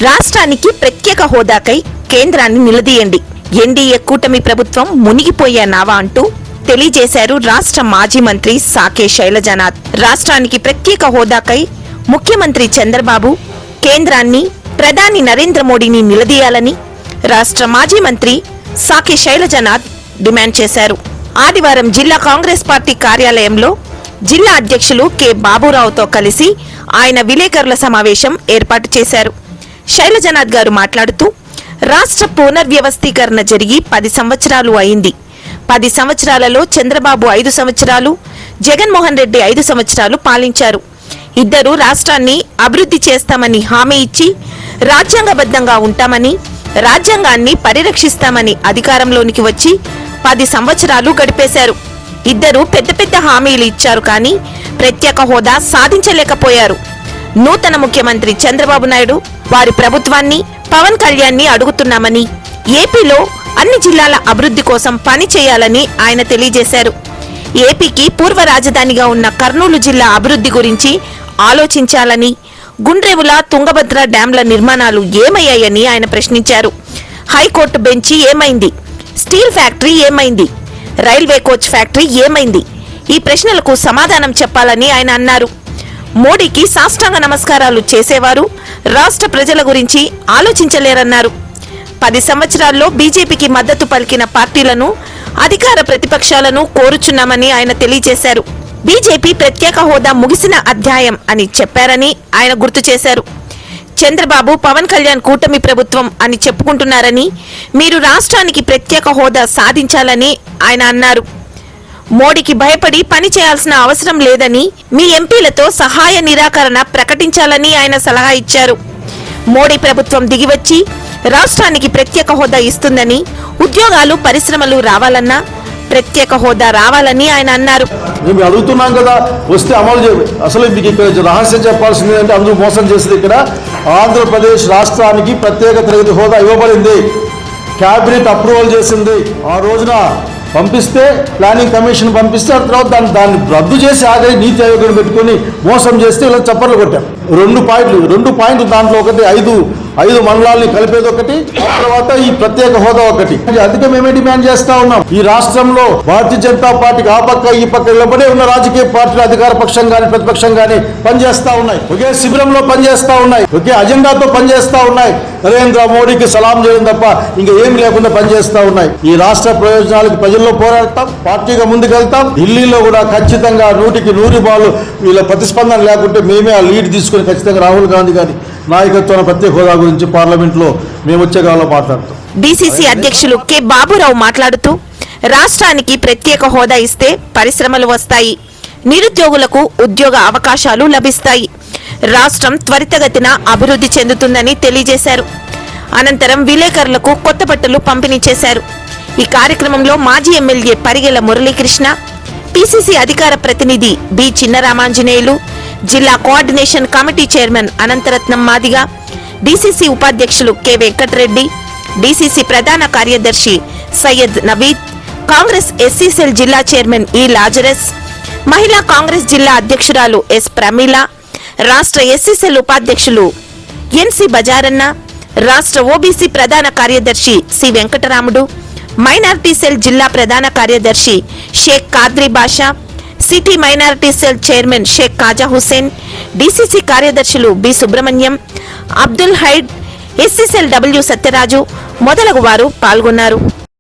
రాష్ట్రానికి ప్రత్యేక హోదాకై కేంద్రాన్ని నిలదీయండి. ఎన్డీఏ కూటమి ప్రభుత్వం మునిగిపోయే నావా అంటూ తెలియజేశారు రాష్ట్ర మాజీ మంత్రి సాకే శైలజనాథ్. రాష్ట్రానికి ప్రత్యేక హోదాకై ముఖ్యమంత్రి చంద్రబాబు కేంద్రాన్ని, ప్రధాని నరేంద్ర మోడీని నిలదీయాలని రాష్ట్ర మాజీ మంత్రి సాకే శైలజనాథ్ డిమాండ్ చేశారు. ఆదివారం జిల్లా కాంగ్రెస్ పార్టీ కార్యాలయంలో జిల్లా అధ్యక్షులు కె బాబురావుతో కలిసి ఆయన విలేకరుల సమావేశం ఏర్పాటు చేశారు. శైలజనాథ్ గారు మాట్లాడుతూ, రాష్ట్ర పునర్వ్యవస్థీకరణ జరిగి 10 సంవత్సరాలు అయింది. 10 సంవత్సరాలలో చంద్రబాబు 5 సంవత్సరాలు, జగన్మోహన్ రెడ్డి 5 సంవత్సరాలు పాలించారు. ఇద్దరు రాష్ట్రాన్ని అభివృద్ధి చేస్తామని హామీ ఇచ్చి, రాజ్యాంగబద్ధంగా ఉంటామని, రాజ్యాంగాన్ని పరిరక్షిస్తామని అధికారంలోనికి వచ్చి 10 సంవత్సరాలు గడిపేశారు. ఇద్దరు పెద్ద పెద్ద హామీలు ఇచ్చారు, కానీ ప్రత్యేక హోదా సాధించలేకపోయారు. నూతన ముఖ్యమంత్రి చంద్రబాబు నాయుడు వారి ప్రభుత్వాన్ని, పవన్ కళ్యాణ్ ని అడుగుతున్నామని, ఏపీలో అన్ని జిల్లాల అభివృద్ధి కోసం పని చేయాలని ఆయన తెలియజేశారు. ఏపీకి పూర్వ రాజధానిగా ఉన్న కర్నూలు జిల్లా అభివృద్ధి గురించి ఆలోచించాలని, గుండ్రేవుల, తుంగభద్ర డ్యాంల నిర్మాణాలు ఏమయ్యాయని ఆయన ప్రశ్నించారు. హైకోర్టు బెంచి ఏమైంది? స్టీల్ ఫ్యాక్టరీ ఏమైంది? రైల్వే కోచ్ ఫ్యాక్టరీ ఏమైంది? ఈ ప్రశ్నలకు సమాధానం చెప్పాలని ఆయన అన్నారు. మోడీకి సాష్టాంగ నమస్కారాలు చేసేవారు రాష్ట్ర ప్రజల గురించి ఆలోచించలేరన్నారు. 10 సంవత్సరాల్లో బీజేపీకి మద్దతు పలికిన పార్టీలను, అధికార ప్రతిపక్షాలను కోరుచున్నామని ఆయన తెలియజేశారు. బీజేపీ ప్రత్యేక హోదా ముగిసిన అధ్యాయం అని చెప్పారని ఆయన గుర్తు చేశారు. చంద్రబాబు, పవన్ కళ్యాణ్ కూటమి ప్రభుత్వం అని చెప్పుకుంటున్నారని, మీరు రాష్ట్రానికి ప్రత్యేక హోదా సాధించాలని ఆయన అన్నారు. మోడీకి భయపడి పని చేయాల్సిన అవసరం లేదని, మీ ఎంపీలతో సహాయ నిరాకరణ ప్రకటించాలని ఆయన సలహా ఇచ్చారు. మోడీ ప్రభుత్వం దిగివచ్చి రాష్ట్రానికి ప్రత్యేక హోదా ఇస్తుందని, ఉద్యోగాలు, పరిశ్రమలు రావాలన్నా ప్రత్యేక హోదా రావాలని ఆయన అన్నారు. మేము అడుగుతున్నాం కదా, వస్తే అమలు చేయాలి. అసలు మీకు ఇక్కడ రహస్యం చెప్పాల్సింది అంటే అందరూ మోసం చేసింది. ఇక్కడ ఆంధ్రప్రదేశ్ రాష్ట్రానికి ప్రత్యేక తరగతి హోదా ఇవ్వబడింది. క్యాబినెట్ అప్రూవల్ చేసింది. ఆ రోజున పంపిస్తే, ప్లానింగ్ కమిషన్ పంపిస్తే, ఆ తర్వాత దాన్ని రద్దు చేసి ఆఖరి నీతి ఆయోగం పెట్టుకొని మోసం చేస్తే ఇలా చప్పర్లు కొట్టారు. 2 పాయింట్లు దాంట్లో ఒకటి 5 మండలాల్ని కలిపేది ఒకటి, ఆ తర్వాత ఈ ప్రత్యేక హోదా ఒకటి. అందుకే మేమే డిమాండ్ చేస్తా ఉన్నాం. ఈ రాష్ట్రంలో భారతీయ జనతా పార్టీకి ఆ పక్క ఈ పక్క నిలబడే ఉన్న రాజకీయ పార్టీలు, అధికార పక్షం కానీ ప్రతిపక్షం కానీ పనిచేస్తా ఉన్నాయి. ఒకే శిబిరంలో పనిచేస్తా ఉన్నాయి, ఒకే అజెండాతో పనిచేస్తా ఉన్నాయి. నరేంద్ర మోడీకి సలాం చేయడం తప్ప ఇంకా ఏమి లేకుండా పనిచేస్తా ఉన్నాయి. ఈ రాష్ట్ర ప్రయోజనాలకు ప్రజల్లో పోరాడతాం, పార్టీగా ముందుకెళ్తాం. ఢిల్లీలో కూడా ఖచ్చితంగా 100కి 100 బాలు వీళ్ళ ప్రతిస్పందన లేకుంటే మేమే ఆ లీడ్ తీసుకుని ఖచ్చితంగా రాహుల్ గాంధీ గారి నాయకత్వాన్ని ప్రత్యేక హోదా గురించి పార్లమెంట్లో మేము వచ్చే కాలంలో మాట్లాడతాం. డీసీసీ అధ్యక్షులు కె బాబురావు మాట్లాడుతూ, రాష్ట్రానికి ప్రత్యేక హోదా ఇస్తే పరిశ్రమలు వస్తాయి, నిరుద్యోగులకు ఉద్యోగ అవకాశాలు లభిస్తాయి, రాష్ట్రం త్వరితగతిన అభివృద్ధి చెందుతుందని తెలియజేశారు. అనంతరం విలేకరులకు కొత్త బట్టలు పంపిణీ చేశారు. ఈ కార్యక్రమంలో మాజీ ఎమ్మెల్యే పరిగెల మురళీకృష్ణ, పిసిసి అధికార ప్రతినిధి బి చిన్నరామాంజనేయులు, జిల్లా coordination committee chairman Anantharatnam Madiga, DCC ఉపాధ్యక్షులు కె వెంకటరెడ్డి, డీసీసీ ప్రధాన కార్యదర్శి సయ్యద్ నవీద్, కాంగ్రెస్ ఎస్సీ సెల్ జిల్లా చైర్మన్ ఈ లాజరస్, మహిళా కాంగ్రెస్ జిల్లా అధ్యక్షురాలు ఎస్ ప్రమీల, రాష్ట్ర ఎస్సీ సెల్ ఉపాధ్యక్షులు ఎన్సి బజారన్న, రాష్ట్ర ఓబీసీ ప్రధాన కార్యదర్శి సి వెంకటరాముడు, మైనారిటీ సెల్ జిల్లా ప్రధాన కార్యదర్శి Sheikh Khadri Basha, city minority cell chairman Sheikh Khaja Hussain, DCC కార్యదర్శులు B Subrahmanyam, Abdul Hyde, SC cell W Satyaraju మొదలగు వారు పాల్గొన్నారు.